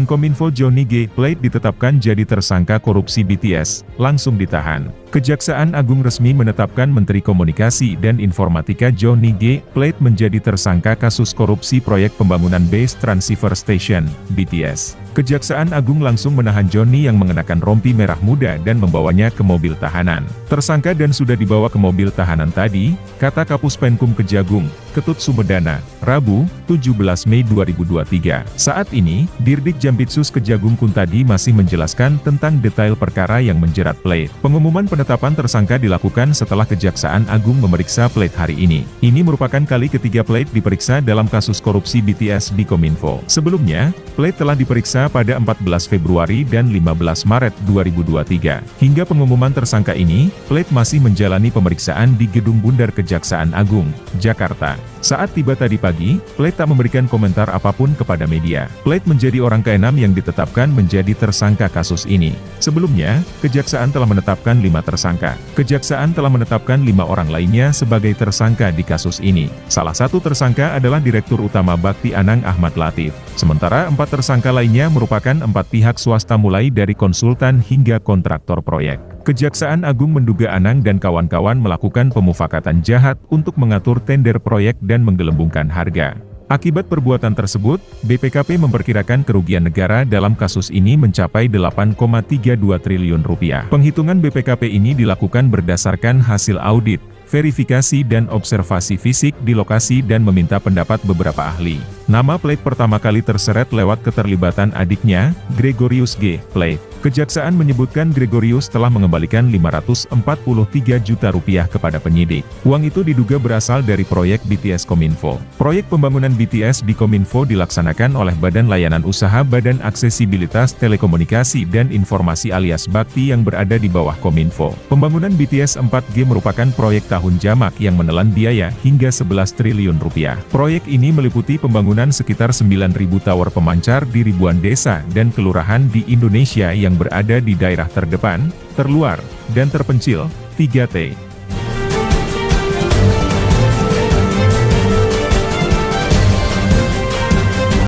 Menkominfo Johnny G. Plate ditetapkan jadi tersangka korupsi BTS, langsung ditahan. Kejaksaan Agung resmi menetapkan Menteri Komunikasi dan Informatika Johnny G. Plate menjadi tersangka kasus korupsi proyek pembangunan Base Transceiver Station, BTS. Kejaksaan Agung langsung menahan Johnny yang mengenakan rompi merah muda dan membawanya ke mobil tahanan. Tersangka dan sudah dibawa ke mobil tahanan tadi, kata Kapus Penkum Kejagung, Ketut Sumedana, Rabu, 17 Mei 2023. Saat ini, Dirdik Jampitsus Kejagung Kuntadi masih menjelaskan tentang detail perkara yang menjerat Plate. Pengumuman penetapan tersangka dilakukan setelah Kejaksaan Agung memeriksa Plate hari ini. Ini merupakan kali ketiga Plate diperiksa dalam kasus korupsi BTS di Kominfo. Sebelumnya, Plate telah diperiksa pada 14 Februari dan 15 Maret 2023. Hingga pengumuman tersangka ini, Plate masih menjalani pemeriksaan di Gedung Bundar Kejaksaan Agung, Jakarta. Saat tiba tadi pagi, Plate tak memberikan komentar apapun kepada media. Plate menjadi orang ke-6 yang ditetapkan menjadi tersangka kasus ini. Sebelumnya, Kejaksaan telah menetapkan 5 tersangka. Kejaksaan telah menetapkan 5 orang lainnya sebagai tersangka di kasus ini. Salah satu tersangka adalah Direktur Utama Bakti Anang Ahmad Latif. Sementara 4 tersangka lainnya merupakan 4 pihak swasta mulai dari konsultan hingga kontraktor proyek. Kejaksaan Agung menduga Anang dan kawan-kawan melakukan pemufakatan jahat untuk mengatur tender proyek dan menggelembungkan harga. Akibat perbuatan tersebut, BPKP memperkirakan kerugian negara dalam kasus ini mencapai 8,32 triliun rupiah. Penghitungan BPKP ini dilakukan berdasarkan hasil audit, verifikasi dan observasi fisik di lokasi dan meminta pendapat beberapa ahli. Nama Plate pertama kali terseret lewat keterlibatan adiknya, Gregorius G. Plate. Kejaksaan menyebutkan Gregorius telah mengembalikan 543 juta rupiah kepada penyidik. Uang itu diduga berasal dari proyek BTS Kominfo. Proyek pembangunan BTS di Kominfo dilaksanakan oleh Badan Layanan Usaha Badan Aksesibilitas Telekomunikasi dan Informasi alias Bakti yang berada di bawah Kominfo. Pembangunan BTS 4G merupakan proyek tahun jamak yang menelan biaya hingga 11 triliun rupiah. Proyek ini meliputi pembangunan sekitar 9.000 tower pemancar di ribuan desa dan kelurahan di Indonesia yang berada di daerah terdepan, terluar, dan terpencil, 3T.